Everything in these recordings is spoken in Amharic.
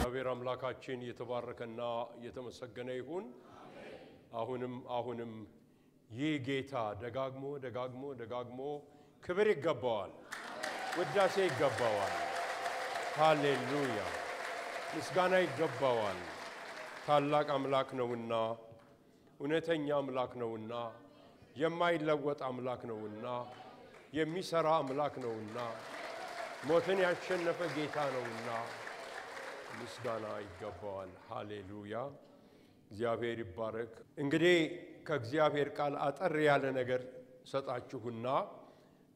እግዚአብሔር አምላካችን የተባረከና የተመሰገነ ይሁን። አሁንም ይህ ጌታ ደጋግሞ ክብር ይገባዋል፣ ውዳሴ ይገባዋል፣ ሃሌሉያ ምስጋና ይገባዋል። ታላቅ አምላክ ነውና፣ እውነተኛ አምላክ ነውና፣ የማይለወጥ አምላክ ነውና፣ የሚሰራ አምላክ ነውና፣ ሞትን ያሸነፈ ጌታ ነውና ምስጋና ይገባዋል። ሃሌሉያ እግዚአብሔር ይባረክ። እንግዲህ ከእግዚአብሔር ቃል አጠር ያለ ነገር ሰጣችሁና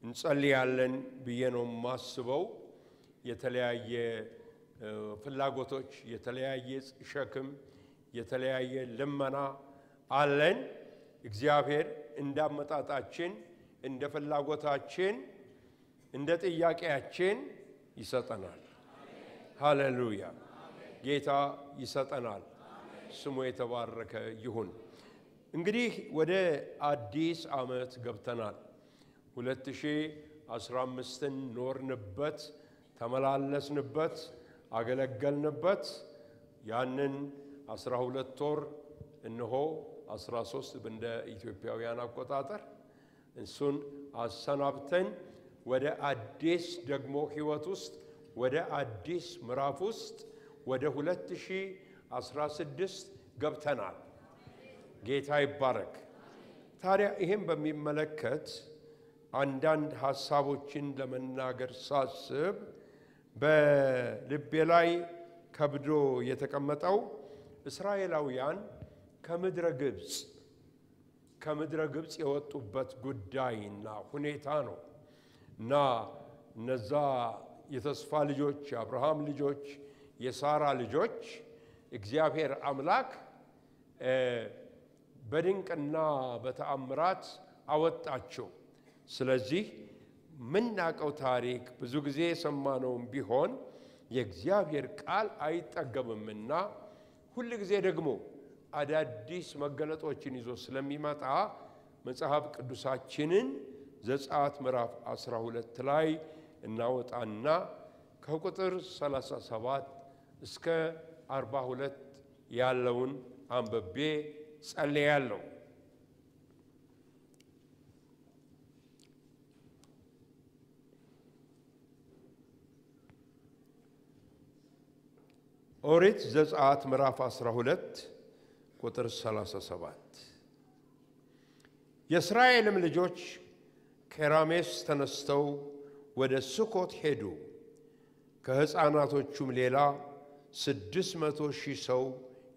እንጸልያለን ብዬ ነው ማስበው። የተለያየ ፍላጎቶች፣ የተለያየ ሸክም፣ የተለያየ ልመና አለን። እግዚአብሔር እንዳመጣጣችን፣ እንደ ፍላጎታችን፣ እንደ ጥያቄያችን ይሰጠናል። ሃሌሉያ ጌታ ይሰጠናል። ስሙ የተባረከ ይሁን። እንግዲህ ወደ አዲስ ዓመት ገብተናል። 2015ን ኖርንበት፣ ተመላለስንበት፣ አገለገልንበት። ያንን 12 ወር እነሆ 13 እንደ ኢትዮጵያውያን አቆጣጠር እሱን አሰናብተን ወደ አዲስ ደግሞ ህይወት ውስጥ ወደ አዲስ ምዕራፍ ውስጥ ወደ 2016 ገብተናል። ጌታ ይባረክ። ታዲያ ይሄን በሚመለከት አንዳንድ ሐሳቦችን ለመናገር ሳስብ በልቤ ላይ ከብዶ የተቀመጠው እስራኤላውያን ከምድረ ግብጽ የወጡበት ጉዳይና ሁኔታ ነው እና እነዛ የተስፋ ልጆች፣ የአብርሃም ልጆች፣ የሳራ ልጆች እግዚአብሔር አምላክ በድንቅና በተአምራት አወጣቸው። ስለዚህ ምናቀው ታሪክ ብዙ ጊዜ ሰማነውም ቢሆን የእግዚአብሔር ቃል አይጠገብምና ሁሉ ጊዜ ደግሞ አዳዲስ መገለጦችን ይዞ ስለሚመጣ መጽሐፍ ቅዱሳችንን ዘጸአት ምዕራፍ 12 ላይ እናወጣና ከቁጥር 37 እስከ 42 ያለውን አንብቤ ጸልያለሁ። ኦሪት ዘጸአት ምዕራፍ 12 ቁጥር 37 የእስራኤልም ልጆች ከራሜስ ተነስተው ወደ ስኮት ሄዱ። ከሕፃናቶቹም ሌላ 600,000 ሰው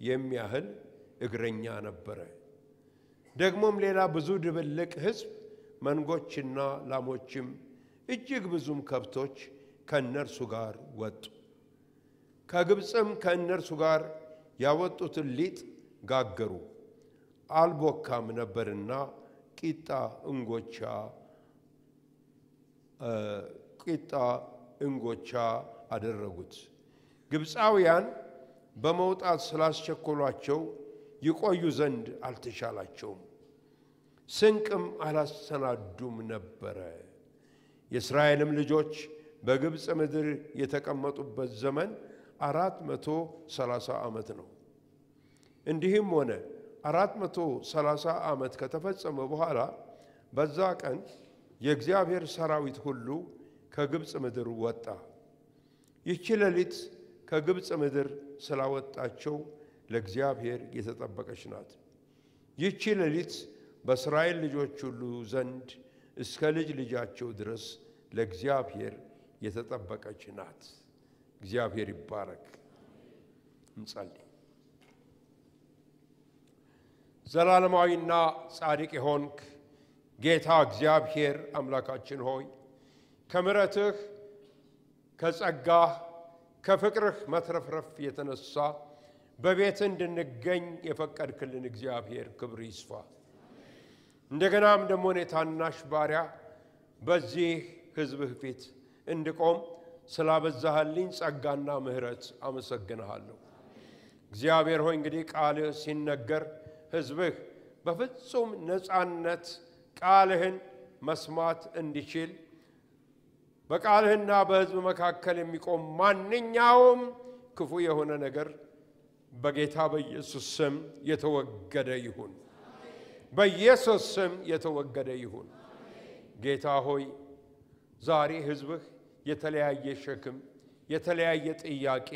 የሚያህል እግረኛ ነበረ። ደግሞም ሌላ ብዙ ድብልቅ ሕዝብ፣ መንጎችና ላሞችም እጅግ ብዙም ከብቶች ከእነርሱ ጋር ወጡ። ከግብፅም ከእነርሱ ጋር ያወጡትን ሊጥ ጋገሩ፣ አልቦካም ነበርና ቂጣ እንጎቻ አደረጉት። ግብፃውያን በመውጣት ስላስቸኮሏቸው ይቆዩ ዘንድ አልተቻላቸውም፣ ስንቅም አላሰናዱም ነበረ። የእስራኤልም ልጆች በግብፅ ምድር የተቀመጡበት ዘመን 430 ዓመት ነው። እንዲህም ሆነ 430 ዓመት ከተፈጸመ በኋላ በዛ ቀን የእግዚአብሔር ሰራዊት ሁሉ ከግብፅ ምድር ወጣ። ይህች ሌሊት ከግብፅ ምድር ስላወጣቸው ለእግዚአብሔር የተጠበቀች ናት። ይህች ሌሊት በእስራኤል ልጆች ሁሉ ዘንድ እስከ ልጅ ልጃቸው ድረስ ለእግዚአብሔር የተጠበቀች ናት። እግዚአብሔር ይባረክ። እንጸልይ። ዘላለማዊና ጻድቅ የሆንክ ጌታ እግዚአብሔር አምላካችን ሆይ ከምሕረትህ፣ ከጸጋህ፣ ከፍቅርህ መትረፍረፍ የተነሳ በቤት እንድንገኝ የፈቀድክልን እግዚአብሔር ክብር ይስፋ። እንደገናም ደግሞ እኔ ታናሽ ባሪያ በዚህ ሕዝብህ ፊት እንድቆም ስላበዛህልኝ ጸጋና ምሕረት አመሰግንሃለሁ። እግዚአብሔር ሆይ እንግዲህ ቃልህ ሲነገር ሕዝብህ በፍጹም ነፃነት ቃልህን መስማት እንዲችል በቃልህና በሕዝብ መካከል የሚቆም ማንኛውም ክፉ የሆነ ነገር በጌታ በኢየሱስ ስም የተወገደ ይሁን። በኢየሱስ ስም የተወገደ ይሁን። ጌታ ሆይ ዛሬ ሕዝብህ የተለያየ ሸክም፣ የተለያየ ጥያቄ፣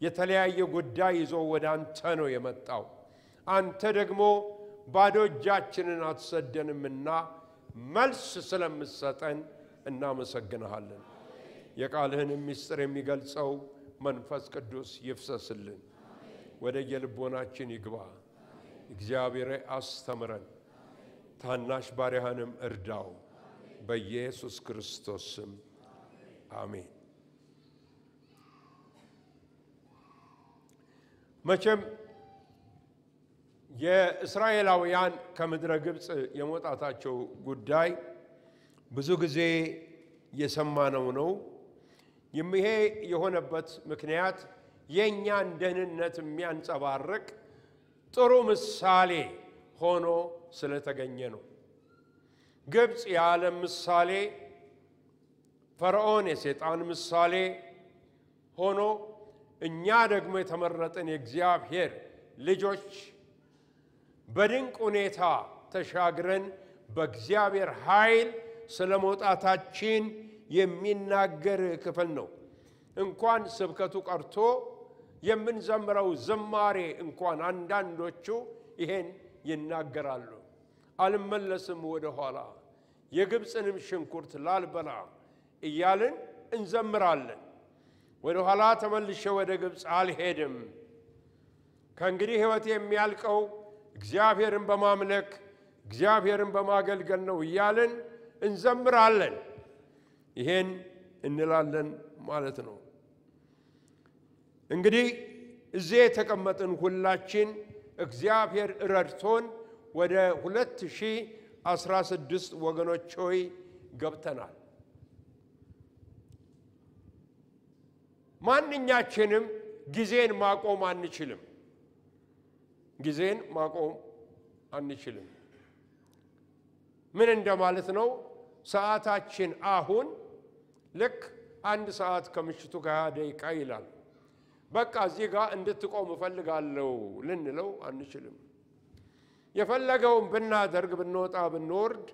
የተለያየ ጉዳይ ይዞ ወደ አንተ ነው የመጣው። አንተ ደግሞ ባዶ እጃችንን አትሰደንምና መልስ ስለምትሰጠን እናመሰግንሃለን። የቃልህን ምስጢር የሚገልጸው መንፈስ ቅዱስ ይፍሰስልን፣ ወደ የልቦናችን ይግባ። እግዚአብሔር አስተምረን፣ ታናሽ ባሪያህንም እርዳው። በኢየሱስ ክርስቶስ ስም አሜን። መቼም የእስራኤላውያን ከምድረ ግብፅ የመውጣታቸው ጉዳይ ብዙ ጊዜ የሰማነው ነው። ይሄ የሆነበት ምክንያት የእኛን ደህንነት የሚያንጸባርቅ ጥሩ ምሳሌ ሆኖ ስለተገኘ ነው። ግብፅ የዓለም ምሳሌ፣ ፈርዖን የሰይጣን ምሳሌ ሆኖ እኛ ደግሞ የተመረጥን የእግዚአብሔር ልጆች በድንቅ ሁኔታ ተሻግረን በእግዚአብሔር ኃይል ስለመውጣታችን የሚናገር ክፍል ነው። እንኳን ስብከቱ ቀርቶ የምንዘምረው ዝማሬ እንኳን አንዳንዶቹ ይሄን ይናገራሉ። አልመለስም ወደ ኋላ፣ የግብፅንም ሽንኩርት ላልበላ እያልን እንዘምራለን። ወደ ኋላ ተመልሼ ወደ ግብፅ አልሄድም፣ ከእንግዲህ ሕይወት የሚያልቀው እግዚአብሔርን በማምለክ እግዚአብሔርን በማገልገል ነው እያልን እንዘምራለን። ይሄን እንላለን ማለት ነው። እንግዲህ እዚህ የተቀመጥን ሁላችን እግዚአብሔር ረድቶን ወደ 2016 ወገኖች ሆይ ገብተናል። ማንኛችንም ጊዜን ማቆም አንችልም። ጊዜን ማቆም አንችልም። ምን እንደማለት ነው? ሰዓታችን አሁን ልክ 1 ሰዓት ከምሽቱ 20 ደቂቃ ይላል። በቃ እዚህ ጋር እንድትቆም እፈልጋለሁ ልንለው አንችልም። የፈለገውን ብናደርግ ብንወጣ ብንወርድ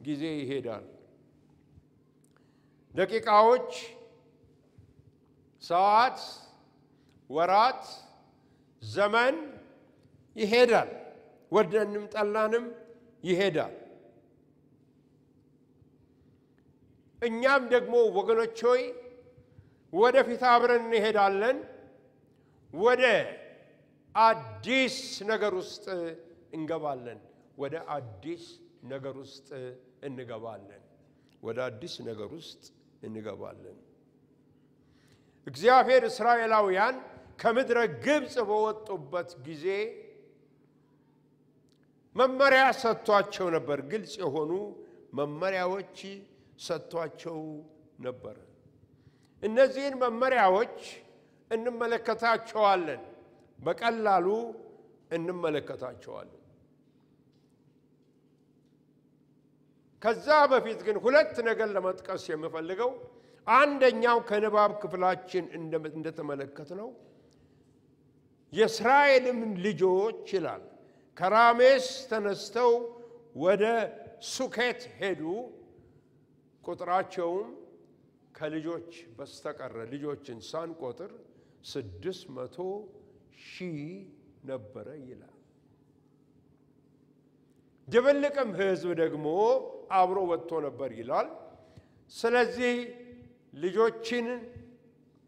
ጊዜ ይሄዳል። ደቂቃዎች፣ ሰዓት፣ ወራት፣ ዘመን ይሄዳል። ወደንም ጠላንም ይሄዳል። እኛም ደግሞ ወገኖች ሆይ ወደፊት አብረን እንሄዳለን። ወደ አዲስ ነገር ውስጥ እንገባለን። ወደ አዲስ ነገር ውስጥ እንገባለን። ወደ አዲስ ነገር ውስጥ እንገባለን። እግዚአብሔር እስራኤላውያን ከምድረ ግብፅ በወጡበት ጊዜ መመሪያ ሰጥቷቸው ነበር። ግልጽ የሆኑ መመሪያዎች ሰጥቷቸው ነበር። እነዚህን መመሪያዎች እንመለከታቸዋለን፣ በቀላሉ እንመለከታቸዋለን። ከዛ በፊት ግን 2 ነገር ለመጥቀስ የምፈልገው፣ አንደኛው ከንባብ ክፍላችን እንደተመለከትነው የእስራኤልም ልጆች ይላል ከራሜስ ተነስተው ወደ ሱኬት ሄዱ። ቁጥራቸውም ከልጆች በስተቀር ልጆችን ሳንቆጥር 600,000 ነበረ ይላል። ድብልቅም ሕዝብ ደግሞ አብሮ ወጥቶ ነበር ይላል። ስለዚህ ልጆችን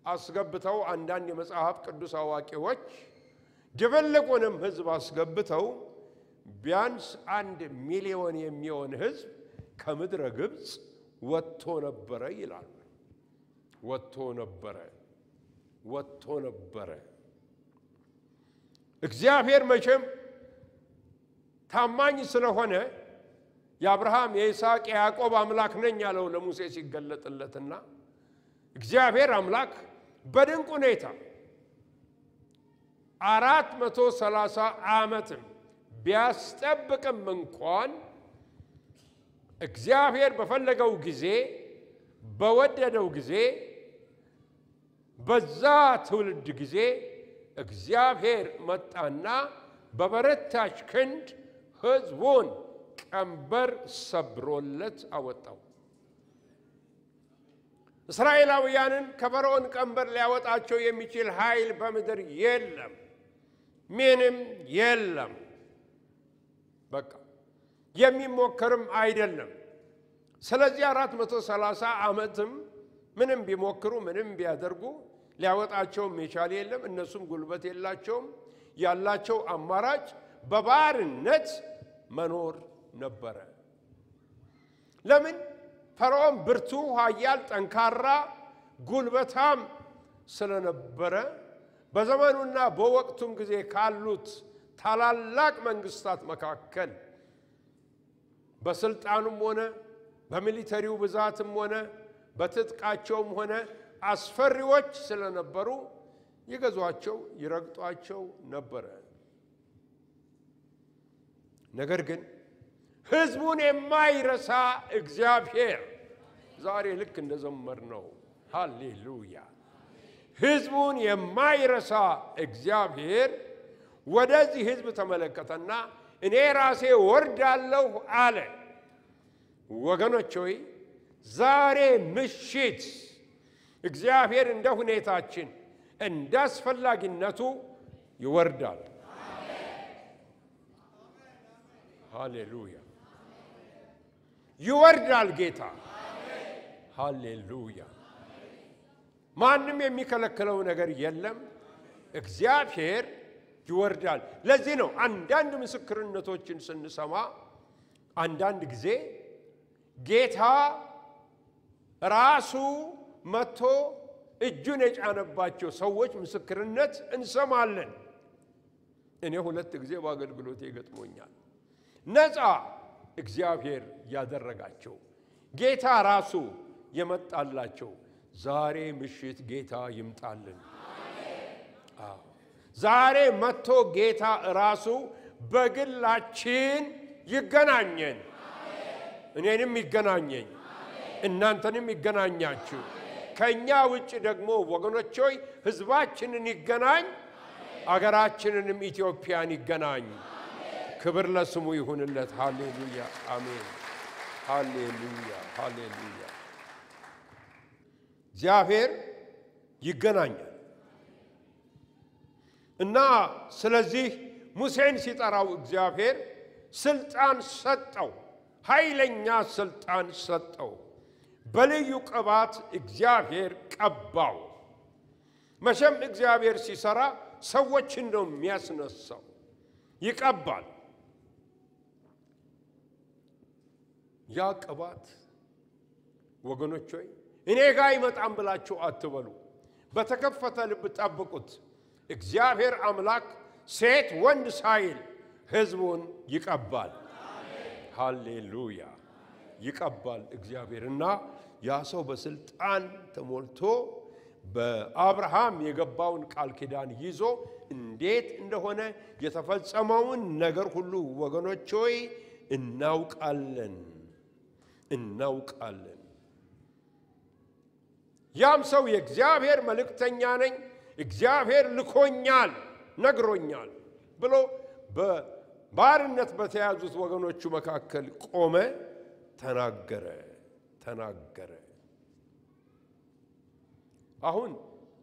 አስገብተው አንዳንድ የመጽሐፍ ቅዱስ አዋቂዎች ድብልቁንም ሕዝብ አስገብተው ቢያንስ 1 ሚሊዮን የሚሆን ሕዝብ ከምድረ ግብፅ ወጥቶ ነበረ ይላል። ወጥቶ ነበረ። እግዚአብሔር መቼም ታማኝ ስለሆነ የአብርሃም የይስሐቅ የያዕቆብ አምላክ ነኝ ያለው ለሙሴ ሲገለጥለትና እግዚአብሔር አምላክ በድንቅ ሁኔታ 430 ዓመትም ቢያስጠብቅም እንኳን እግዚአብሔር በፈለገው ጊዜ በወደደው ጊዜ በዛ ትውልድ ጊዜ እግዚአብሔር መጣና በበረታች ክንድ ሕዝቡን ቀንበር ሰብሮለት አወጣው። እስራኤላውያንን ከፈርዖን ቀንበር ሊያወጣቸው የሚችል ኃይል በምድር የለም፣ ምንም የለም። በቃ የሚሞከርም አይደለም። ስለዚህ 430 ዓመትም ምንም ቢሞክሩ ምንም ቢያደርጉ ሊያወጣቸውም የቻለ የለም። እነሱም ጉልበት የላቸውም። ያላቸው አማራጭ በባርነት መኖር ነበረ። ለምን? ፈርዖን ብርቱ፣ ኃያል፣ ጠንካራ፣ ጉልበታም ስለነበረ በዘመኑና በወቅቱም ጊዜ ካሉት ታላላቅ መንግስታት መካከል በስልጣኑም ሆነ በሚሊተሪው ብዛትም ሆነ በትጥቃቸውም ሆነ አስፈሪዎች ስለነበሩ ይገዟቸው፣ ይረግጧቸው ነበረ። ነገር ግን ሕዝቡን የማይረሳ እግዚአብሔር ዛሬ ልክ እንደዘመርነው ሃሌሉያ፣ ሕዝቡን የማይረሳ እግዚአብሔር ወደዚህ ሕዝብ ተመለከተና እኔ ራሴ ወርዳለሁ አለ። ወገኖች ሆይ ዛሬ ምሽት እግዚአብሔር እንደ ሁኔታችን እንደ አስፈላጊነቱ ይወርዳል። ሃሌሉያ፣ ይወርዳል ጌታ። ሃሌሉያ፣ ማንም የሚከለክለው ነገር የለም። እግዚአብሔር ይወርዳል። ለዚህ ነው አንዳንድ ምስክርነቶችን ስንሰማ አንዳንድ ጊዜ ጌታ ራሱ መጥቶ እጁን የጫነባቸው ሰዎች ምስክርነት እንሰማለን። እኔ 2 ጊዜ በአገልግሎቴ ገጥሞኛል። ነፃ እግዚአብሔር ያደረጋቸው ጌታ ራሱ የመጣላቸው። ዛሬ ምሽት ጌታ ይምጣልን። ዛሬ መጥቶ ጌታ ራሱ በግላችን ይገናኘን። እኔንም ይገናኘኝ፣ እናንተንም ይገናኛችሁ። ከኛ ውጭ ደግሞ ወገኖች ሆይ ሕዝባችንን ይገናኝ፣ አገራችንንም ኢትዮጵያን ይገናኝ። ክብር ለስሙ ይሁንለት። ሃሌሉያ፣ አሜን። ሃሌሉያ፣ ሃሌሉያ። እግዚአብሔር ይገናኛል እና ስለዚህ ሙሴን ሲጠራው እግዚአብሔር ስልጣን ሰጠው፣ ኃይለኛ ስልጣን ሰጠው። በልዩ ቅባት እግዚአብሔር ቀባው። መቼም እግዚአብሔር ሲሰራ ሰዎችን ነው የሚያስነሳው፣ ይቀባል። ያ ቅባት ወገኖች ሆይ እኔ ጋር ይመጣም ብላችሁ አትበሉ። በተከፈተ ልብ ጠብቁት። እግዚአብሔር አምላክ ሴት ወንድ ሳይል ሕዝቡን ይቀባል። ሃሌሉያ፣ ይቀባል እግዚአብሔርና ያ ሰው በስልጣን ተሞልቶ በአብርሃም የገባውን ቃል ኪዳን ይዞ እንዴት እንደሆነ የተፈጸመውን ነገር ሁሉ ወገኖች ሆይ እናውቃለን። ያም ሰው የእግዚአብሔር መልእክተኛ ነኝ፣ እግዚአብሔር ልኮኛል፣ ነግሮኛል ብሎ በባርነት በተያዙት ወገኖቹ መካከል ቆመ፣ ተናገረ። አሁን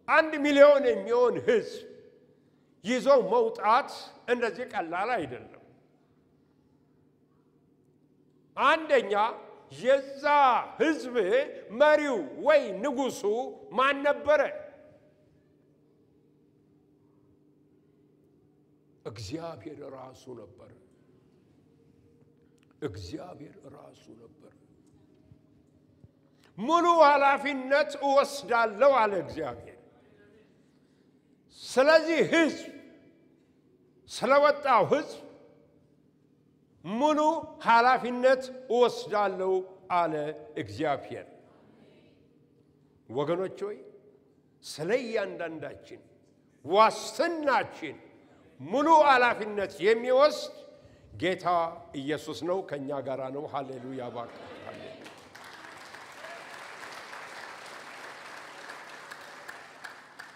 1 ሚሊዮን የሚሆን ሕዝብ ይዞ መውጣት እንደዚህ ቀላል አይደለም። አንደኛ የዛ ሕዝብ መሪው ወይ ንጉሱ ማን ነበረ? እግዚአብሔር ራሱ ነበር። ሙሉ ኃላፊነት እወስዳለሁ አለ እግዚአብሔር። ስለዚህ ሕዝብ ስለወጣው ሕዝብ ሙሉ ኃላፊነት እወስዳለሁ አለ እግዚአብሔር። ወገኖች ሆይ ስለ እያንዳንዳችን ዋስትናችን ሙሉ ኃላፊነት የሚወስድ ጌታ ኢየሱስ ነው፣ ከኛ ጋር ነው። ሃሌሉያ ባክ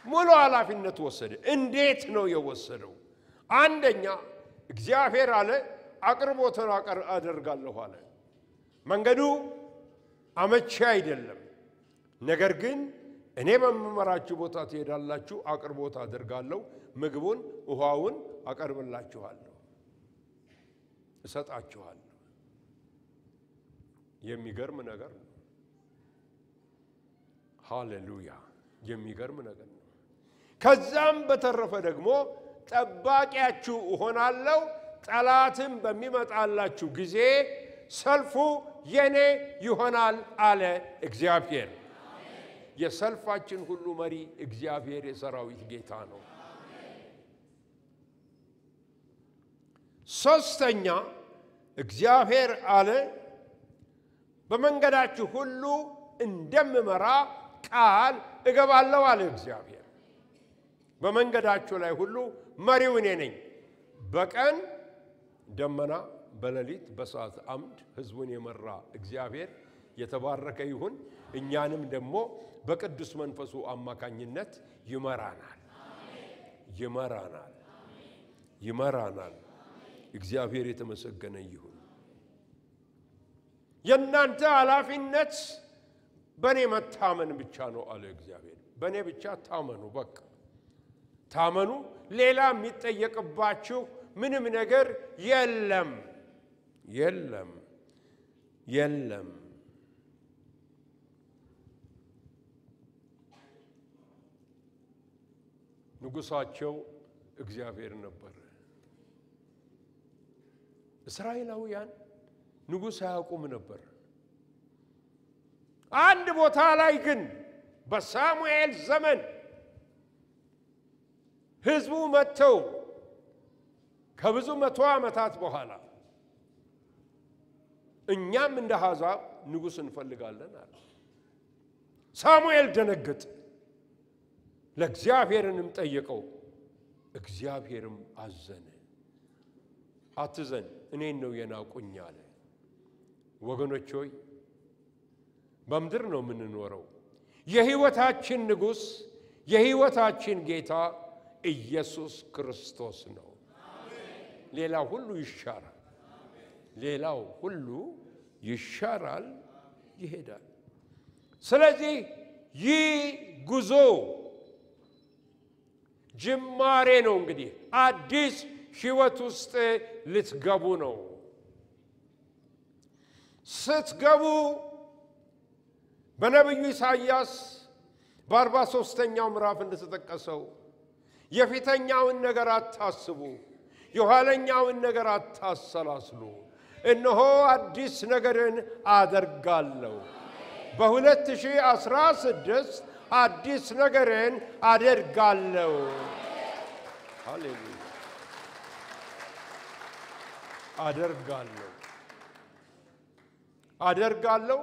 ሙሉ ኃላፊነት ወሰደ። እንዴት ነው የወሰደው? አንደኛ እግዚአብሔር አለ አቅርቦትን አደርጋለሁ አለ። መንገዱ አመቺ አይደለም፣ ነገር ግን እኔ በመመራችሁ ቦታ ትሄዳላችሁ፣ አቅርቦት አደርጋለሁ፣ ምግቡን ውሃውን አቀርብላችኋለሁ፣ እሰጣችኋለሁ። የሚገርም ነገር ነው። ሃሌሉያ! የሚገርም ነገር ነው። ከዛም በተረፈ ደግሞ ጠባቂያችሁ እሆናለሁ፣ ጠላትም በሚመጣላችሁ ጊዜ ሰልፉ የኔ ይሆናል አለ እግዚአብሔር። የሰልፋችን ሁሉ መሪ እግዚአብሔር የሰራዊት ጌታ ነው። ሶስተኛ እግዚአብሔር አለ በመንገዳችሁ ሁሉ እንደምመራ ቃል እገባለሁ አለ እግዚአብሔር። በመንገዳችሁ ላይ ሁሉ መሪው እኔ ነኝ። በቀን ደመና፣ በሌሊት በሰዓት አምድ ሕዝቡን የመራ እግዚአብሔር የተባረከ ይሁን። እኛንም ደግሞ በቅዱስ መንፈሱ አማካኝነት ይመራናል ይመራናል ይመራናል። እግዚአብሔር የተመሰገነ ይሁን። የእናንተ ኃላፊነት በእኔ መታመን ብቻ ነው አለ እግዚአብሔር። በእኔ ብቻ ታመኑ፣ በቃ ታመኑ። ሌላ የሚጠየቅባችሁ ምንም ነገር የለም የለም የለም። ንጉሳቸው እግዚአብሔር ነበር። እስራኤላውያን ንጉስ አያውቁም ነበር። አንድ ቦታ ላይ ግን በሳሙኤል ዘመን ሕዝቡ መጥተው ከብዙ መቶ ዓመታት በኋላ እኛም እንደ አሕዛብ ንጉስ እንፈልጋለን አለ። ሳሙኤል ደነገጠ። ለእግዚአብሔርንም ጠየቀው። እግዚአብሔርም አዘነ። አትዘን፣ እኔን ነው የናቁኝ አለ። ወገኖች ሆይ በምድር ነው የምንኖረው። የሕይወታችን ንጉስ የሕይወታችን ጌታ ኢየሱስ ክርስቶስ ነው። ሌላው ሁሉ ይሻራል። ሌላው ሁሉ ይሻራል፣ ይሄዳል። ስለዚህ ይህ ጉዞ ጅማሬ ነው። እንግዲህ አዲስ ሕይወት ውስጥ ልትገቡ ነው። ስትገቡ በነቢዩ ኢሳይያስ በ43ኛው ምዕራፍ እንደተጠቀሰው የፊተኛውን ነገር አታስቡ፣ የኋለኛውን ነገር አታሰላስሉ። እነሆ አዲስ ነገርን አደርጋለሁ። በ2016 አዲስ ነገርን አደርጋለሁ። ሃሌሉያ! አደርጋለሁ አደርጋለሁ።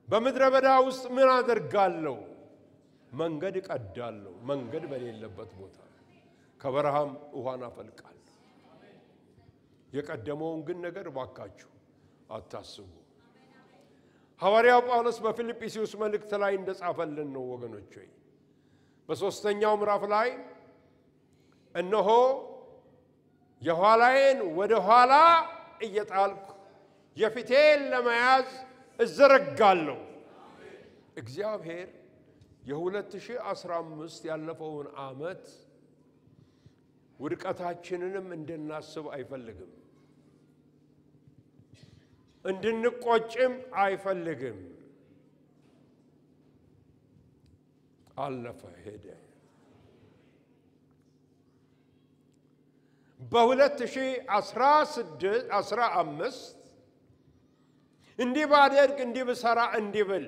በምድረ በዳ ውስጥ ምን አደርጋለሁ? መንገድ እቀዳለሁ። መንገድ በሌለበት ቦታ ከበረሃም ውሃን አፈልቃለሁ። የቀደመውን ግን ነገር ባካችሁ አታስቡ። ሐዋርያው ጳውሎስ በፊልጵስዩስ መልእክት ላይ እንደጻፈልን ነው ወገኖች ሆይ በ3ኛው ምዕራፍ ላይ እነሆ የኋላዬን ወደ ኋላ እየጣልኩ የፊቴን ለመያዝ እዘረጋለሁ። እግዚአብሔር የ2015 ያለፈውን ዓመት ውድቀታችንንም እንድናስብ አይፈልግም፣ እንድንቆጭም አይፈልግም። አለፈ፣ ሄደ። በ2015 እንዲህ ባደርግ እንዲህ ብሰራ እንዲህ ብል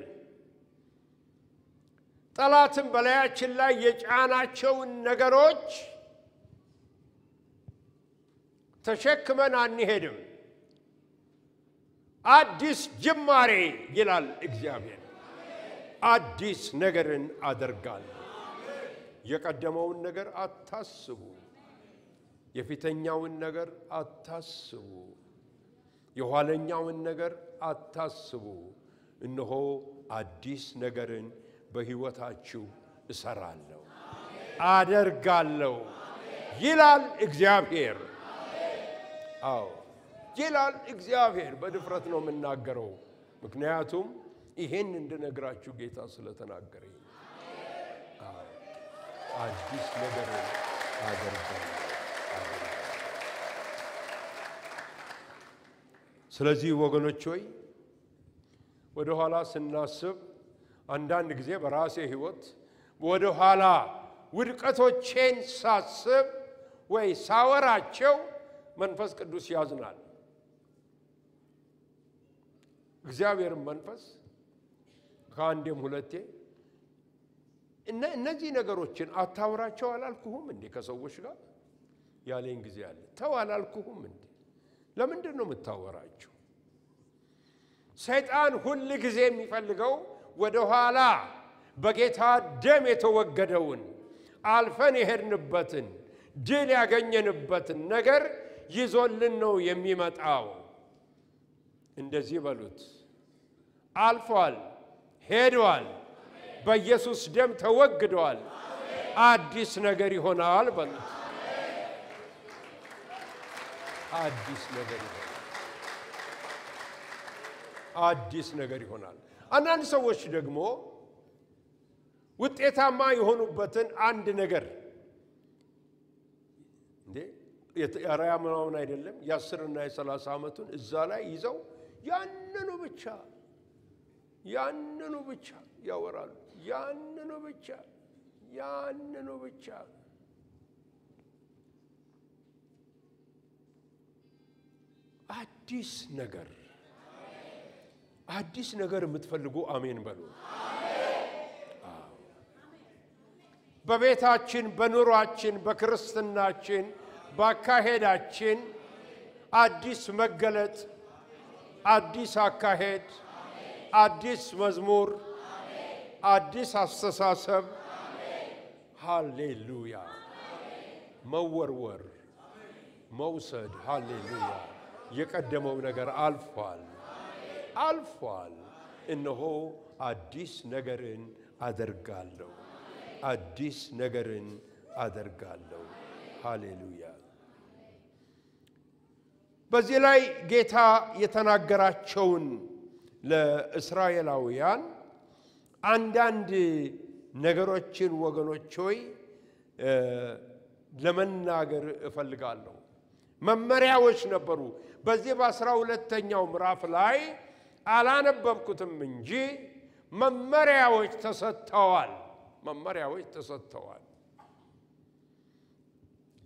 ጠላትም በላያችን ላይ የጫናቸውን ነገሮች ተሸክመን አንሄድም። አዲስ ጅማሬ ይላል እግዚአብሔር። አዲስ ነገርን አደርጋለሁ። የቀደመውን ነገር አታስቡ፣ የፊተኛውን ነገር አታስቡ፣ የኋለኛውን ነገር አታስቡ። እነሆ አዲስ ነገርን በሕይወታችሁ እሰራለሁ አደርጋለሁ ይላል እግዚአብሔር። አዎ ይላል እግዚአብሔር። በድፍረት ነው የምናገረው፣ ምክንያቱም ይሄን እንድነግራችሁ ጌታ ስለተናገረኝ። አዲስ ነገር አደርጋለሁ። ስለዚህ ወገኖች ሆይ ወደ ኋላ ስናስብ አንዳንድ ጊዜ በራሴ ሕይወት ወደ ኋላ ውድቀቶቼን ሳስብ ወይ ሳወራቸው መንፈስ ቅዱስ ያዝናል። እግዚአብሔር መንፈስ ከአንዴም ሁለቴ እነዚህ ነገሮችን አታውራቸው አላልኩህም እንዴ ከሰዎች ጋር ያለኝ ጊዜ አለ። ተው አላልኩህም እንዴ? ለምንድን ነው የምታወራቸው? ሰይጣን ሁሉ ጊዜ የሚፈልገው ወደ ኋላ በጌታ ደም የተወገደውን አልፈን የሄድንበትን ድል ያገኘንበትን ነገር ይዞልን ነው የሚመጣው። እንደዚህ በሉት፣ አልፏል፣ ሄዷል፣ በኢየሱስ ደም ተወግዷል፣ አዲስ ነገር ይሆናል በሉት። አዲስ ነገር ይሆናል። አዲስ ነገር ይሆናል። አንዳንድ ሰዎች ደግሞ ውጤታማ የሆኑበትን አንድ ነገር እንዴ የራያ ምናምን አይደለም የ10 እና የ30 ዓመቱን እዛ ላይ ይዘው ያንኑ ብቻ ያወራሉ። ያንኑ ብቻ አዲስ ነገር የምትፈልጉ አሜን በሉ። በቤታችን፣ በኑሯችን፣ በክርስትናችን፣ በአካሄዳችን አዲስ መገለጥ፣ አዲስ አካሄድ፣ አዲስ መዝሙር፣ አዲስ አስተሳሰብ፣ ሃሌሉያ፣ መወርወር፣ መውሰድ፣ ሃሌሉያ። የቀደመው ነገር አልፏል። እነሆ አዲስ ነገርን አደርጋለሁ። አዲስ ነገርን አደርጋለሁ። ሃሌሉያ። በዚህ ላይ ጌታ የተናገራቸውን ለእስራኤላውያን አንዳንድ ነገሮችን ወገኖች ሆይ ለመናገር እፈልጋለሁ። መመሪያዎች ነበሩ። በዚህ በ12ኛው ምዕራፍ ላይ አላነበብኩትም እንጂ መመሪያዎች ተሰጥተዋል።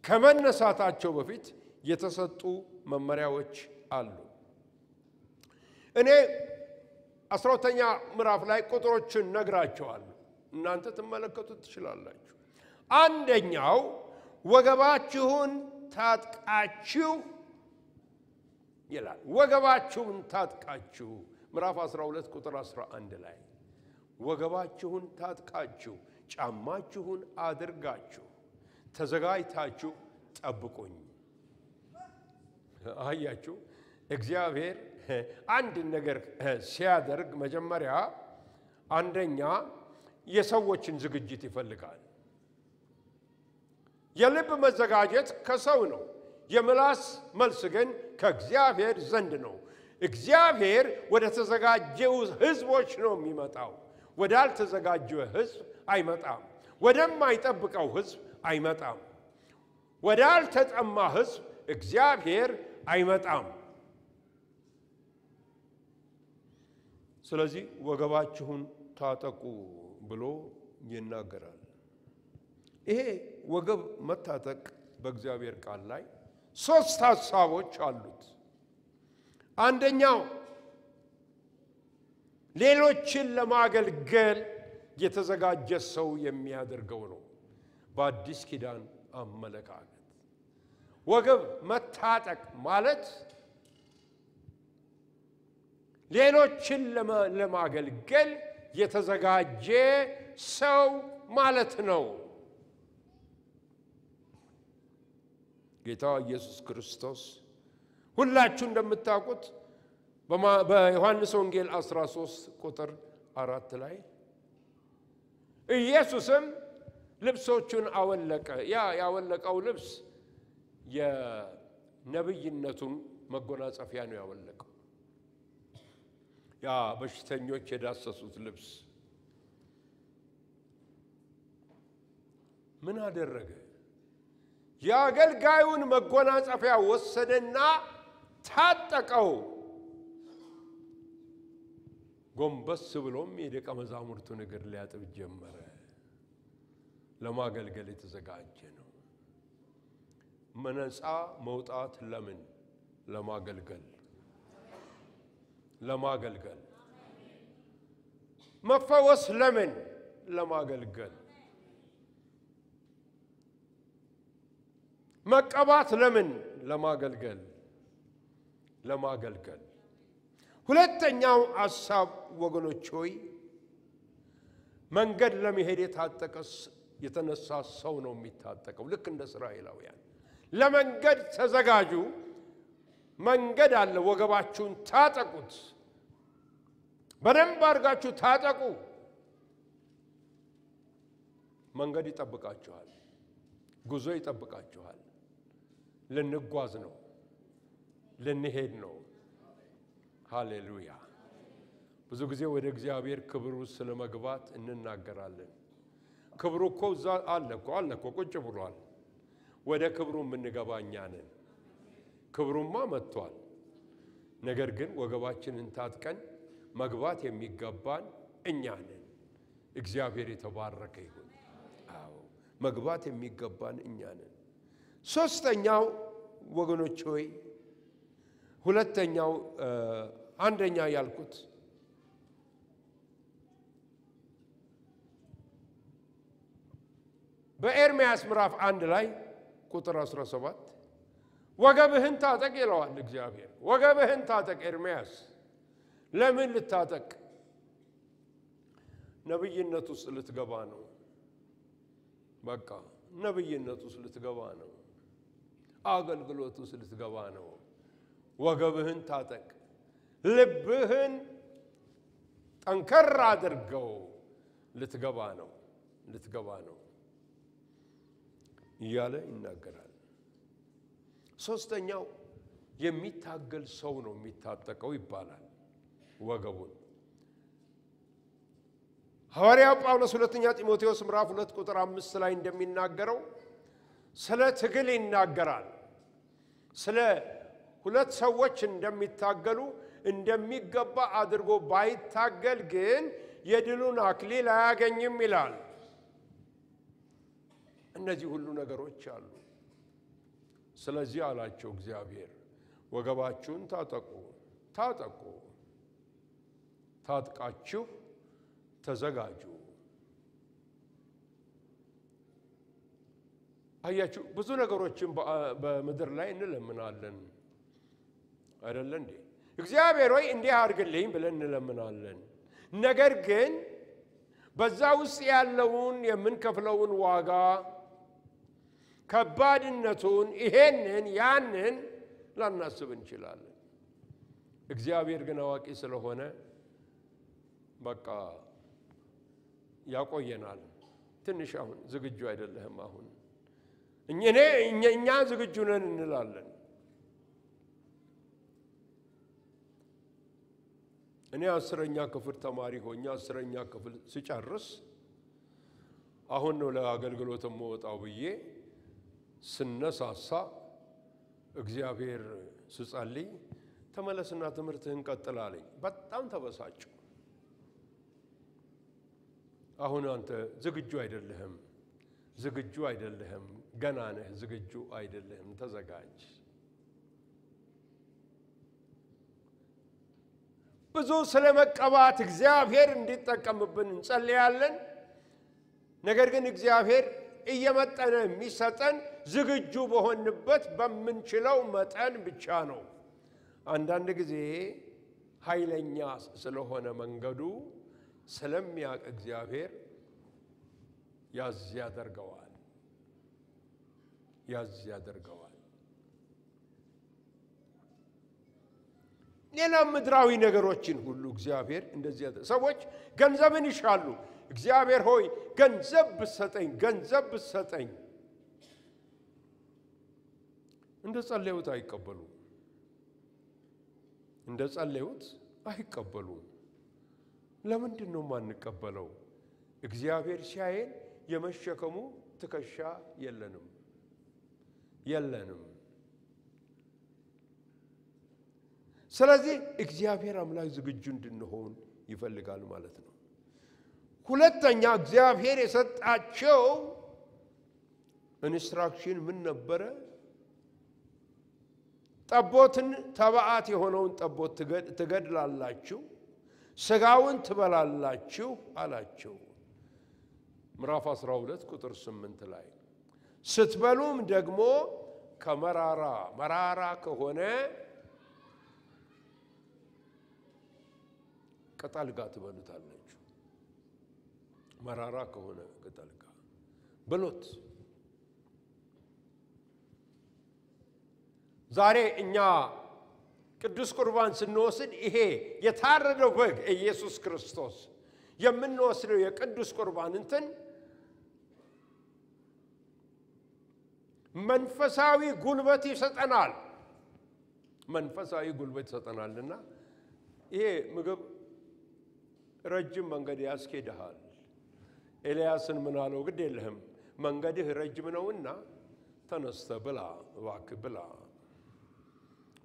ከመነሳታቸው በፊት የተሰጡ መመሪያዎች አሉ። እኔ 12ኛ ምዕራፍ ላይ ቁጥሮችን ነግራቸዋለሁ። እናንተ ትመለከቱት ትችላላችሁ። አንደኛው ወገባችሁን ታጥቃችሁ ይላል። ወገባችሁን ታጥቃችሁ ምዕራፍ 12 ቁጥር 11 ላይ ወገባችሁን ታጥቃችሁ ጫማችሁን አድርጋችሁ ተዘጋጅታችሁ ጠብቁኝ። አያችሁ፣ እግዚአብሔር አንድ ነገር ሲያደርግ መጀመሪያ አንደኛ የሰዎችን ዝግጅት ይፈልጋል። የልብ መዘጋጀት ከሰው ነው። የምላስ መልስ ግን ከእግዚአብሔር ዘንድ ነው። እግዚአብሔር ወደ ተዘጋጀው ሕዝቦች ነው የሚመጣው። ወዳልተዘጋጀው ሕዝብ አይመጣም። ወደማይጠብቀው ሕዝብ አይመጣም። ወዳልተጠማ ሕዝብ እግዚአብሔር አይመጣም። ስለዚህ ወገባችሁን ታጠቁ ብሎ ይናገራል። ይሄ ወገብ መታጠቅ በእግዚአብሔር ቃል ላይ 3 ሐሳቦች አሉት። አንደኛው ሌሎችን ለማገልገል የተዘጋጀ ሰው የሚያደርገው ነው። በአዲስ ኪዳን አመለካከት ወገብ መታጠቅ ማለት ሌሎችን ለማገልገል የተዘጋጀ ሰው ማለት ነው። ጌታ ኢየሱስ ክርስቶስ ሁላችሁ እንደምታውቁት በዮሐንስ ወንጌል 13 ቁጥር 4 ላይ ኢየሱስም ልብሶቹን አወለቀ ያ ያወለቀው ልብስ የነብይነቱን መጎናጸፊያ ነው ያወለቀው ያ በሽተኞች የዳሰሱት ልብስ ምን አደረገ ያገልጋዩን መጎናጸፊያ ወሰደና ታጠቀው ጎንበስ ብሎም የደቀ መዛሙርቱን እግር ሊያጥብ ጀመረ ለማገልገል የተዘጋጀ ነው መነጻ መውጣት ለምን ለማገልገል መፈወስ ለምን ለማገልገል መቀባት ለምን ለማገልገል ሁለተኛው ሐሳብ ወገኖች ሆይ መንገድ ለመሄድ የታጠቀስ የተነሳ ሰው ነው የሚታጠቀው ልክ እንደ እስራኤላውያን ለመንገድ ተዘጋጁ መንገድ አለ ወገባችሁን ታጠቁት በደንብ አድርጋችሁ ታጠቁ መንገድ ይጠብቃችኋል ጉዞ ይጠብቃችኋል ልንጓዝ ነው ልንሄድ ነው ሃሌሉያ ብዙ ጊዜ ወደ እግዚአብሔር ክብር ውስጥ ስለመግባት እንናገራለን ክብሩ እኮ አለ እኮ ቁጭ ብሏል ወደ ክብሩ የምንገባኛ ነን ክብሩማ መጥቷል ነገር ግን ወገባችንን ታጥቀን መግባት የሚገባን እኛ ነን እግዚአብሔር የተባረከ ይሁን አዎ መግባት የሚገባን እኛ ነን ሶስተኛው ወገኖች ሆይ ሁለተኛው አንደኛ ያልኩት በኤርምያስ ምዕራፍ 1 ላይ ቁጥር 17 ወገብህን ታጠቅ ይለዋል እግዚአብሔር ወገብህን ታጠቅ ኤርምያስ ለምን ልታጠቅ ነብይነቱ ውስጥ ልትገባ ነው በቃ ነብይነቱ ውስጥ ልትገባ ነው አገልግሎቱ ውስጥ ልትገባ ነው ወገብህን ታጠቅ ልብህን ጠንከር አድርገው ልትገባ ነው እያለ ይናገራል ሶስተኛው የሚታገል ሰው ነው የሚታጠቀው ይባላል ወገቡን ሐዋርያው ጳውሎስ ሁለተኛ ጢሞቴዎስ ምዕራፍ 2 ቁጥር 5 ላይ እንደሚናገረው ስለ ትግል ይናገራል ስለ ሁለት ሰዎች እንደሚታገሉ እንደሚገባ አድርጎ ባይታገል ግን የድሉን አክሊል አያገኝም ይላል እነዚህ ሁሉ ነገሮች አሉ ስለዚህ አላቸው እግዚአብሔር ወገባችሁን ታጠቁ ታጥቃችሁ ተዘጋጁ አያችሁ ብዙ ነገሮችን በመድር ላይ እንለምናለን አይደል እንዴ እግዚአብሔር ሆይ እንዲህ አድርግልኝ ብለን እንለምናለን ነገር ግን በዛ ውስጥ ያለውን የምንከፍለውን ዋጋ ከባድነቱን ይሄንን ያንን ላናስብ እንችላለን እግዚአብሔር ግን አዋቂ ስለሆነ በቃ ያቆየናል ትንሽ አሁን ዝግጁ አይደለህም አሁን እኛ ዝግጁ ነን እንላለን እኔ 10ኛ ክፍል ተማሪ ሆኜ 10ኛ ክፍል ሲጨርስ አሁን ነው ለአገልግሎት የምወጣው ብዬ ስነሳሳ እግዚአብሔር ስጸልይ ተመለስና ትምህርትህን ቀጥል አለኝ በጣም ተበሳጨሁ አሁን አንተ ዝግጁ አይደለህም ገና ነህ ዝግጁ አይደለህም ተዘጋጅ ብዙ ስለመቀባት እግዚአብሔር እንዲጠቀምብን እንጸልያለን ነገር ግን እግዚአብሔር እየመጠነ የሚሰጠን ዝግጁ በሆንበት በመንችለው መጠን ብቻ ነው አንዳንድ ጊዜ ኃይለኛ ስለሆነ መንገዱ ስለሚያቅ እግዚአብሔር ያዝ ያደርገዋል ሌላ ምድራዊ ነገሮችን ሁሉ እግዚአብሔር እንደዚህ ሰዎች ገንዘብን ይሻሉ እግዚአብሔር ሆይ ገንዘብ ብትሰጠኝ እንደ ጸለዩት አይቀበሉም ለምንድን ነው ማንቀበለው እግዚአብሔር ሲያየን የመሸከሙ ትከሻ የለንም ስለዚህ እግዚአብሔር አምላክ ዝግጁ እንድንሆን ይፈልጋል ማለት ነው ሁለተኛ እግዚአብሔር የሰጣቸው ኢንስትራክሽን ምን ነበረ ጠቦትን ተባዓት የሆነውን ጠቦት ትገድላላችሁ ስጋውን ትበላላችሁ አላቸው ምዕራፍ 12 ቁጥር 8 ላይ ስትበሉም ደግሞ መራራ ከሆነ ቅጠል ጋር ትበሉታላችሁ መራራ ከሆነ ቅጠል ጋር ብሉት ዛሬ እኛ ቅዱስ ቁርባን ስንወስድ ይሄ የታረደው በግ ኢየሱስ ክርስቶስ የምንወስደው የቅዱስ ቁርባን እንትን መንፈሳዊ ጉልበት ይሰጠናልና ይሄ ምግብ ረጅም መንገድ ያስኬድሃል ኤልያስን ምን አለው ግድ የለህም መንገድህ ረጅም ነውና ተነስተ ብላ እባክህ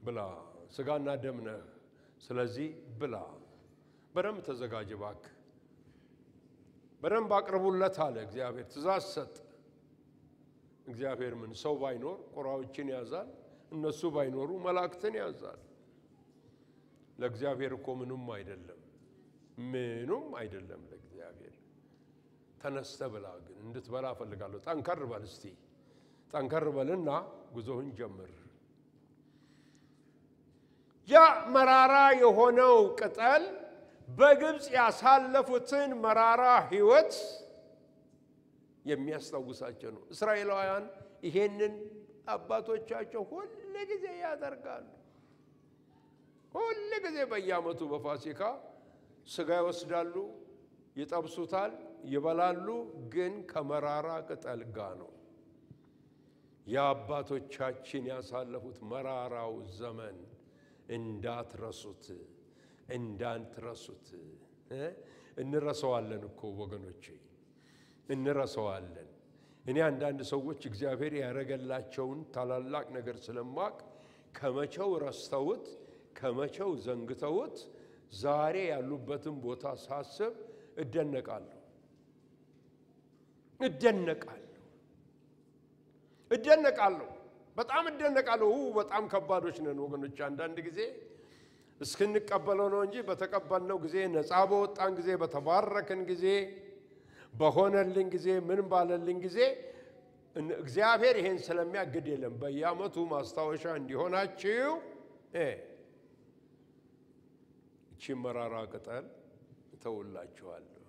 ብላ ስጋና ደም ነህ ስለዚህ ብላ በደም ተዘጋጅ እባክህ በደም አቅርቡለት አለ እግዚአብሔር ትእዛዝ ሰጠ እግዚአብሔር ምን ሰው ባይኖር ቆራዎችን ያዛል እነሱ ባይኖሩ መላእክትን ያዛል ለእግዚአብሔር እኮ ምንም አይደለም ለእግዚአብሔር ተነስተ ብላ ግን እንድትበላ ፈልጋለሁ ጠንከር በልና ጉዞህን ጀምር ያ መራራ የሆነው ቅጠል በግብጽ ያሳለፉትን መራራ ህይወት የሚያስታውሳቸው ነው እስራኤላውያን ይሄንን አባቶቻቸው ሁሉ ጊዜ ያደርጋሉ ሁሉ ጊዜ በየዓመቱ በፋሲካ ስጋ ይወስዳሉ ይጠብሱታል ይበላሉ ግን ከመራራ ቅጠል ጋር ነው ያባቶቻችን ያሳለፉት መራራው ዘመን እንዳትረሱት እንረሳዋለን እኮ ወገኖቼ እንረሳዋለን እኔ አንዳንድ ሰዎች እግዚአብሔር ያረጋላቸውን ታላላቅ ነገር ስለማቅ ከመቼው ረስተውት ከመቼው ዘንግተውት ዛሬ ያሉበትን ቦታ ሳስብ እደነቃለሁ በጣም እደነቃለሁ በጣም ከባዶች ነን ወገኖች አንዳንድ ጊዜ እስክንቀበለው ነው እንጂ በተቀበልነው ጊዜ ነፃ በወጣን ጊዜ በተባረከን ጊዜ በሆነልን ጊዜ ምን ባለልን ጊዜ እግዚአብሔር ይሄን ስለሚያግድ የለም በየዓመቱ ማስታወሻ እንዲሆናችሁ እቺ መራራ ቅጠል ተውላችኋለሁ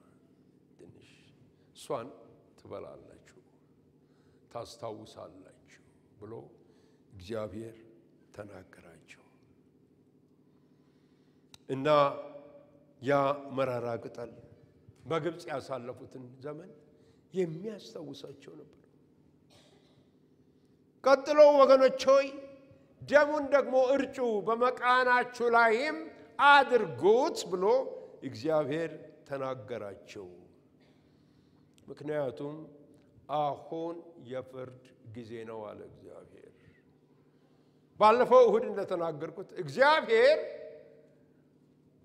ትንሽ ሷን ትበላላችሁ ታስታውሳላችሁ ብሎ እግዚአብሔር ተናገራቸው እና ያ መራራ ቅጠል በግብጽ ያሳለፉትን ዘመን የሚያስታውሳቸው ነበር ቀጥሎ ወገኖች ሆይ ደሙን ደግሞ እርጩ በመቃናችሁ ላይም አድርጉት ብሎ እግዚአብሔር ተናገራቸው ምክንያቱም አሁን የፍርድ ጊዜ ነው አለ እግዚአብሔር ባለፈው እሁድ እንደተናገርኩት እግዚአብሔር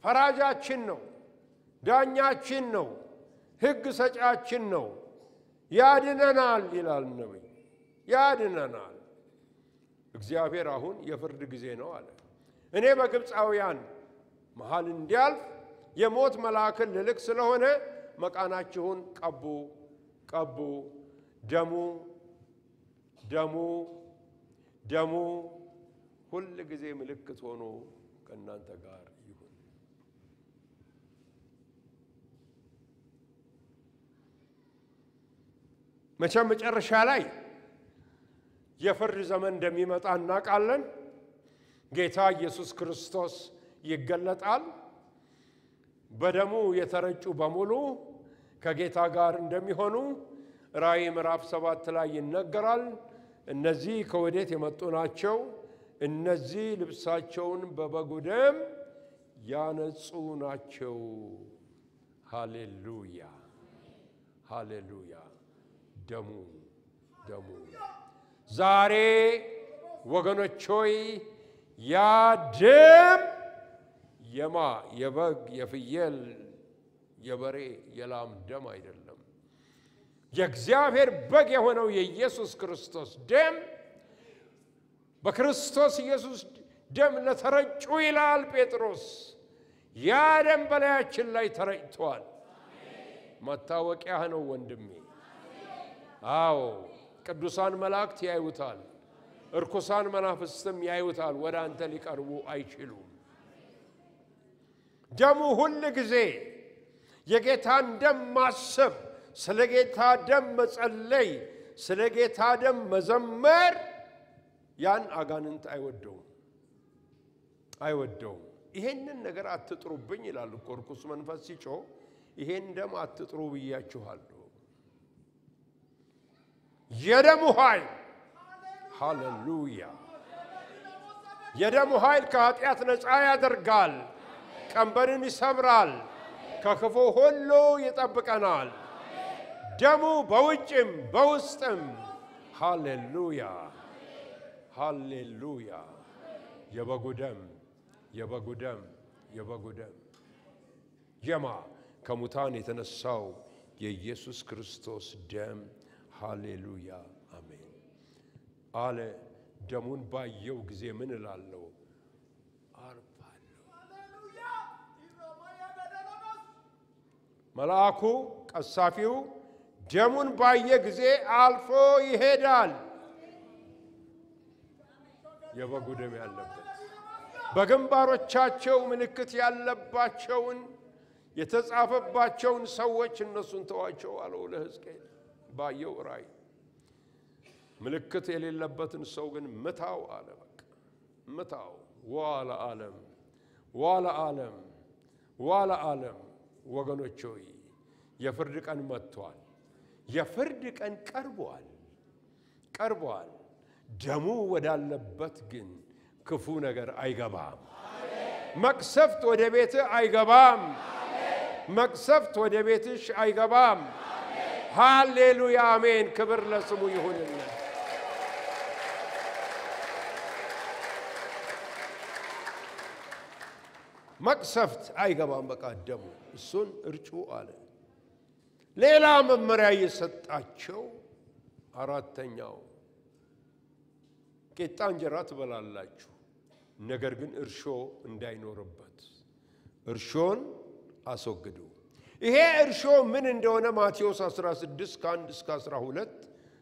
ፈራጃችን ነው ዳኛችን ነው ሕግ ሰጫችን ነው ያድነናል ይላል ነብይ ያድነናል እግዚአብሔር አሁን የፍርድ ጊዜ ነው አለ እኔ በግብጻውያን መሃል እንዲያልፍ የሞት መልአክን ልልክ ስለሆነ መቃናችሁን ቀቡ ደሙ ሁሉ ጊዜ ምልክት ሆኖ ከእናንተ ጋር ይሁን መቼም መጨረሻ ላይ የፍርድ ዘመን እንደሚመጣ እናውቃለን ጌታ ኢየሱስ ክርስቶስ ይገለጣል በደሙ የተረጩ በሙሉ ከጌታ ጋር እንደሚሆኑ ራእይ ምዕራፍ 7 ላይ ይነገራል። እነዚህ ከወዴት የመጡ ናቸው? እነዚህ ልብሳቸውን በበጉ ደም ያነጹ ናቸው። ሃሌሉያ ሃሌሉያ። ደሙ ዛሬ ወገኖች ሆይ ያ ደም የበግ የፍየል የበሬ የላም ደም አይደለም። የእግዚአብሔር በግ የሆነው የኢየሱስ ክርስቶስ ደም በክርስቶስ ኢየሱስ ደም ለተረጩ ይላል ጴጥሮስ። ያ ደም በላያችን ላይ ተረጭቷል። መታወቂያ ነው ወንድሜ። አዎ ቅዱሳን መላእክት ያዩታል፣ እርኩሳን መናፍስትም ያዩታል። ወደ አንተ ሊቀርቡ አይችሉም። ደሙ ሁሉ ጊዜ የጌታን ደም ማሰብ፣ ስለ ጌታ ደም መጸለይ፣ ስለ ጌታ ደም መዘመር ያን አጋንንት አይወደውም። ይሄንን ነገር አትጥሩብኝ ይላል እኮ ርኩስ መንፈስ ሲጮህ፣ ይሄን ደም አትጥሩ ብያችኋለሁ። የደሙ ኃይል ሃሌሉያ። የደሙ ኃይል ከኃጢአት ነፃ ያደርጋል፣ ቀንበርን ይሰብራል፣ ከክፉ ሁሉ ይጠብቀናል። ደሙ በውጭም በውስጥም ሃሌሉያ ሃሌሉያ። የበጉ ደም የማ ከሙታን የተነሳው የኢየሱስ ክርስቶስ ደም ሃሌሉያ አሜን አለ። ደሙን ባየው ጊዜ ምን እላለሁ? አርፋለሁ። መልአኩ ቀሳፊው ደሙን ባየ ጊዜ አልፎ ይሄዳል። የበጉ ደም ያለበት በግንባሮቻቸው ምልክት ያለባቸውን የተጻፈባቸውን ሰዎች እነሱን ተዋቸው አለው ለሕዝቅኤል ባየው ራእይ። ምልክት የሌለበትን ሰው ግን ምታው አለ። በቃ ምታው። ዋለ ዓለም ወገኖች ሆይ የፍርድ ቀን መጥቷል። የፍርድ ቀን ቀርቧል። ደሙ ወዳለበት ግን ክፉ ነገር አይገባም። መቅሰፍት ወደ ቤትህ አይገባም። መቅሰፍት ወደ ቤትሽ አይገባም። ሃሌሉያ አሜን። ክብር ለስሙ ይሁንልን። መቅሰፍት አይገባም። በቃ ደሙ እሱን እርጩ አለ። ሌላ መመሪያ የሰጣቸው አራተኛው ቂጣ እንጀራ ትበላላችሁ፣ ነገር ግን እርሾ እንዳይኖርበት እርሾን አስወግዱ። ይሄ እርሾ ምን እንደሆነ ማቴዎስ 16 ከ1 እስከ 12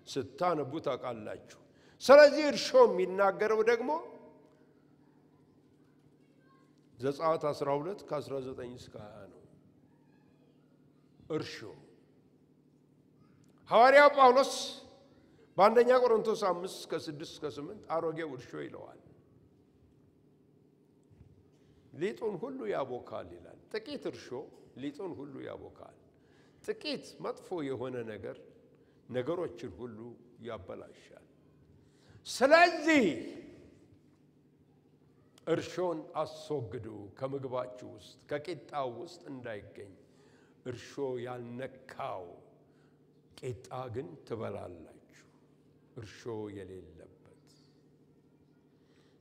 ስታነቡ ታውቃላችሁ። ስለዚህ እርሾ የሚናገረው ደግሞ ዘጸአት 12 ከ19 እስከ 20 ነው። እርሾ ሐዋርያው ጳውሎስ በአንደኛ ቆሮንቶስ 5 ከ6 እስከ 8 አሮጌው እርሾ ይለዋል። ሊጡን ሁሉ ያቦካል ይላል። ጥቂት እርሾ ሊጡን ሁሉ ያቦካል። ጥቂት መጥፎ የሆነ ነገር ነገሮችን ሁሉ ያበላሻል። ስለዚህ እርሾን አስወግዱ ከምግባችሁ ውስጥ ከቂጣው ውስጥ እንዳይገኝ። እርሾ ያልነካው ቂጣ ግን ትበላላችሁ፣ እርሾ የሌለበት።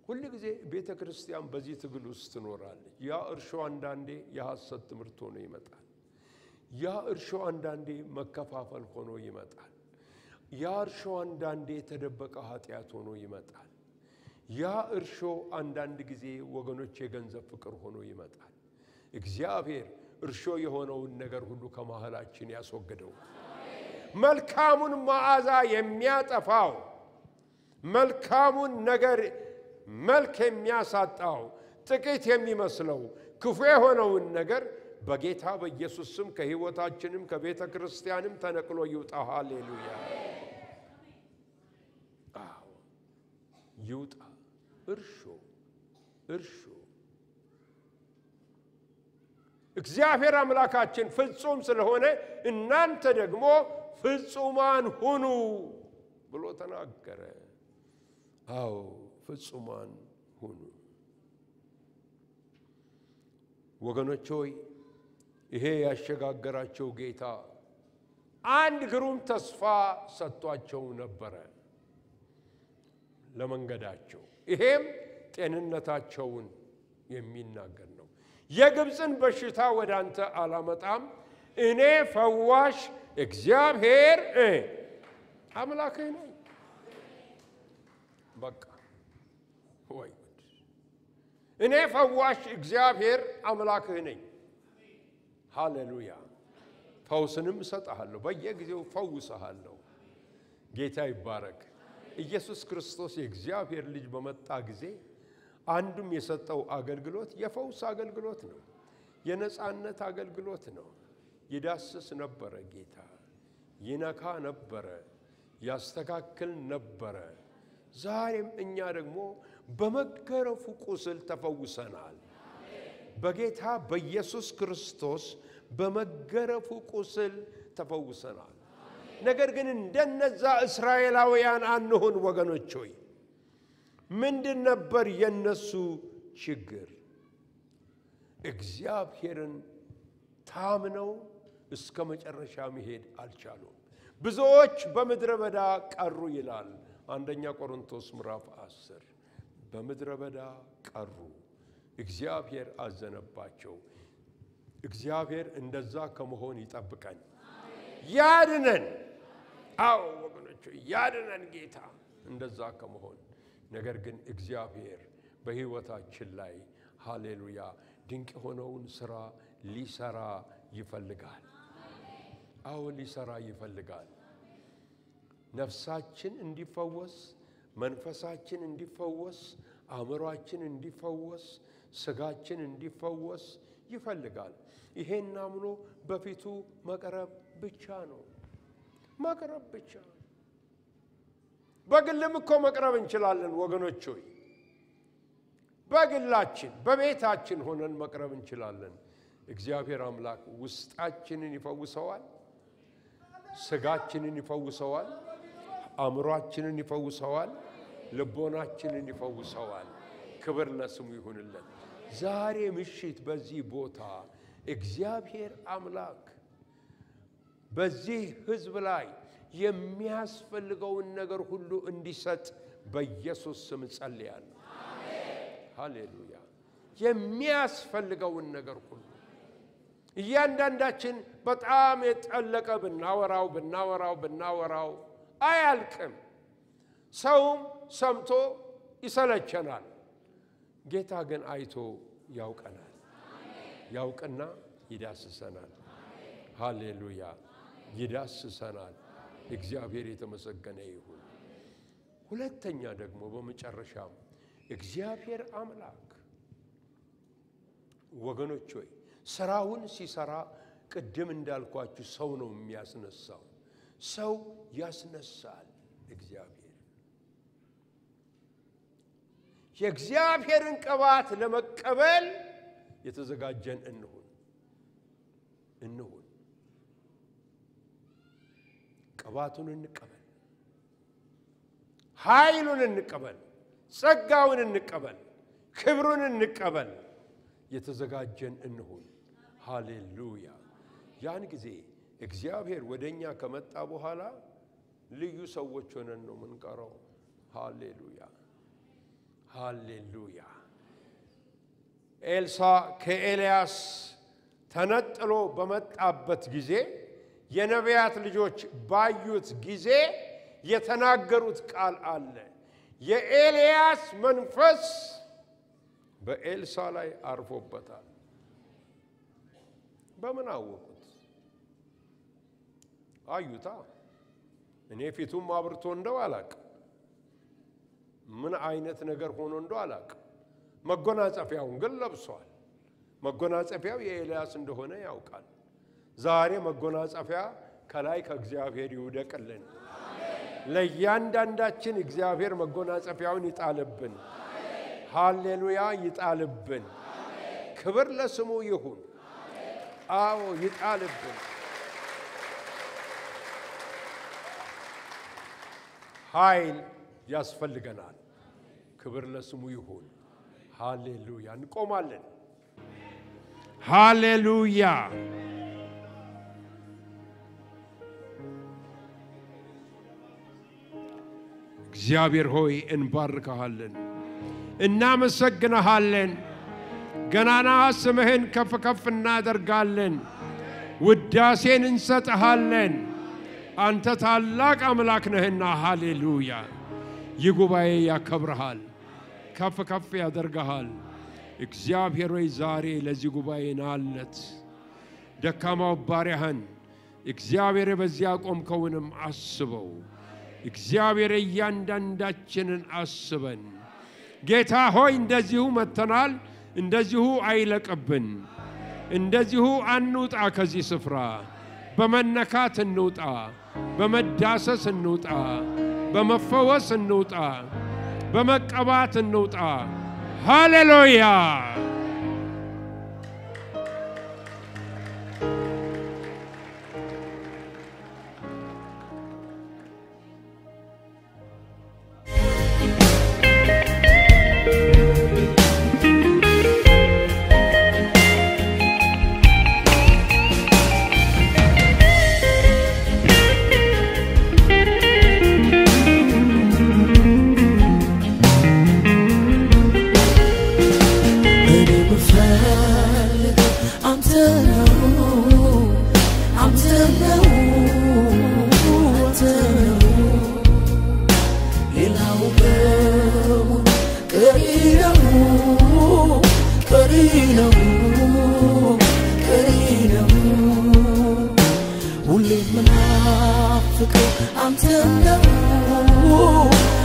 ሁሉ ጊዜ ቤተ ክርስቲያን በዚህ ትግል ውስጥ ትኖራለች። ያ እርሾ አንዳንዴ የሐሰት ትምህርት ሆኖ ይመጣል። ያ እርሾ አንዳንዴ መከፋፈል ሆኖ ይመጣል። ያ እርሾ አንዳንዴ የተደበቀ ኃጢአት ሆኖ ይመጣል። ያ እርሾ አንዳንድ ጊዜ ወገኖች የገንዘብ ፍቅር ሆኖ ይመጣል። እግዚአብሔር እርሾ የሆነውን ነገር ሁሉ ከመሃላችን ያስወግደው። መልካሙን መዓዛ የሚያጠፋው መልካሙን ነገር መልክ የሚያሳጣው ጥቂት የሚመስለው ክፉ የሆነውን ነገር በጌታ በኢየሱስ ስም ከሕይወታችንም ከቤተ ክርስቲያንም ተነቅሎ ይውጣ። ሃሌሉያ ይውጣ። እርሾ እግዚአብሔር አምላካችን ፍጹም ስለሆነ እናንተ ደግሞ ፍጹማን ሁኑ ብሎ ተናገረ። አዎ ፍጹማን ሁኑ። ወገኖች ሆይ ይሄ ያሸጋገራቸው ጌታ አንድ ግሩም ተስፋ ሰጥቷቸው ነበረ ለመንገዳቸው። ይሄም ጤንነታቸውን የሚናገር ነው። የግብፅን በሽታ ወደ አንተ አላመጣም፣ እኔ ፈዋሽ እግዚአብሔር አምላክህ ነኝ። በቃ ወይ እኔ ፈዋሽ እግዚአብሔር አምላክህ ነኝ። ሃሌሉያ። ፈውስንም እሰጥሃለሁ፣ በየጊዜው ፈውስሃለሁ። ጌታ ይባረክ። ኢየሱስ ክርስቶስ የእግዚአብሔር ልጅ በመጣ ጊዜ አንዱም የሰጠው አገልግሎት የፈውስ አገልግሎት ነው። የነጻነት አገልግሎት ነው። ይዳስስ ነበረ ጌታ፣ ይነካ ነበረ፣ ያስተካክል ነበረ። ዛሬም እኛ ደግሞ በመገረፉ ቁስል ተፈውሰናል። በጌታ በኢየሱስ ክርስቶስ በመገረፉ ቁስል ተፈውሰናል። ነገር ግን እንደነዛ እስራኤላውያን አንሁን ወገኖች ሆይ። ምንድን ነበር የነሱ ችግር? እግዚአብሔርን ታምነው እስከ መጨረሻ መሄድ አልቻሉም። ብዙዎች በምድረ በዳ ቀሩ ይላል አንደኛ ቆሮንቶስ ምዕራፍ 10። በምድረ በዳ ቀሩ። እግዚአብሔር አዘነባቸው። እግዚአብሔር እንደዛ ከመሆን ይጠብቀን፣ ያድነን። አዎ ወገኖች ያድነን ጌታ እንደዛ ከመሆን። ነገር ግን እግዚአብሔር በሕይወታችን ላይ ሃሌሉያ ድንቅ የሆነውን ሥራ ሊሰራ ይፈልጋል። አዎ ሊሰራ ይፈልጋል። ነፍሳችን እንዲፈወስ፣ መንፈሳችን እንዲፈወስ፣ አእምሮአችን እንዲፈወስ፣ ሥጋችን እንዲፈወስ ይፈልጋል። ይሄን አምኖ በፊቱ መቅረብ ብቻ ነው። መቅረብ ብቻ። በግልም እኮ መቅረብ እንችላለን ወገኖች ሆይ። በግላችን በቤታችን ሆነን መቅረብ እንችላለን። እግዚአብሔር አምላክ ውስጣችንን ይፈውሰዋል፣ ሥጋችንን ይፈውሰዋል፣ አእምሮአችንን ይፈውሰዋል፣ ልቦናችንን ይፈውሰዋል። ክብር ለስሙ ይሁንለት። ዛሬ ምሽት በዚህ ቦታ እግዚአብሔር አምላክ በዚህ ሕዝብ ላይ የሚያስፈልገውን ነገር ሁሉ እንዲሰጥ በኢየሱስ ስም ጸልያለሁ። ሃሌሉያ። የሚያስፈልገውን ነገር ሁሉ እያንዳንዳችን በጣም የጠለቀ ብናወራው አያልቅም። ሰውም ሰምቶ ይሰለቸናል። ጌታ ግን አይቶ ያውቀናል። ያውቅና ይዳስሰናል። ሃሌሉያ። ይዳስሰናል። እግዚአብሔር የተመሰገነ ይሁን። ሁለተኛ ደግሞ በመጨረሻም እግዚአብሔር አምላክ ወገኖች ሆይ ስራውን ሲሰራ ቅድም እንዳልኳችሁ ሰው ነው የሚያስነሳው። ሰው ያስነሳል እግዚአብሔር። የእግዚአብሔርን ቅባት ለመቀበል የተዘጋጀን እንሁን። ቅባቱን እንቀበል፣ ኃይሉን እንቀበል፣ ጸጋውን እንቀበል፣ ክብሩን እንቀበል። የተዘጋጀን እንሁን። ሃሌሉያ። ያን ጊዜ እግዚአብሔር ወደኛ ከመጣ በኋላ ልዩ ሰዎች ሆነን ነው ምንቀረው። ሃሌሉያ ሃሌሉያ። ኤልሳ ከኤልያስ ተነጥሎ በመጣበት ጊዜ የነቢያት ልጆች ባዩት ጊዜ የተናገሩት ቃል አለ። የኤልያስ መንፈስ በኤልሳ ላይ አርፎበታል። በምን አወቁት? አዩታ። እኔ ፊቱም አብርቶ እንደው አላቅ፣ ምን አይነት ነገር ሆኖ እንደው አላቅ። መጎናጸፊያውን ግን ለብሷል። መጎናጸፊያው የኤልያስ እንደሆነ ያውቃል። ዛሬ መጎናጸፊያ ከላይ ከእግዚአብሔር ይውደቅልን። ለእያንዳንዳችን እግዚአብሔር መጎናጸፊያውን ይጣልብን። ሃሌሉያ ይጣልብን። ክብር ለስሙ ይሁን። አዎ ይጣልብን ኃይል ያስፈልገናል ክብር ለስሙ ይሁን ሃሌሉያ እንቆማለን ሃሌሉያ እግዚአብሔር ሆይ እንባርካለን እናመሰግንሃለን ገናና ስምህን ከፍ ከፍ እናደርጋለን ውዳሴን እንሰጥሃለን አንተ ታላቅ አምላክ ነህና ሃሌሉያ ይጉባኤ ያከብርሃል ከፍ ከፍ ያደርግሃል እግዚአብሔር ሆይ ዛሬ ለዚህ ጉባኤ ናለት ደካማው ባሪያህን እግዚአብሔር በዚያ ቆምከውንም አስበው እግዚአብሔር እያንዳንዳችንን አስበን ጌታ ሆይ እንደዚሁ መተናል እንደዚሁ አይለቅብን እንደዚሁ አንውጣ ከዚህ ስፍራ በመነካት እንውጣ በመዳሰስ እንውጣ በመፈወስ እንውጣ በመቀባት እንውጣ ሃሌሉያ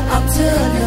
I'm telling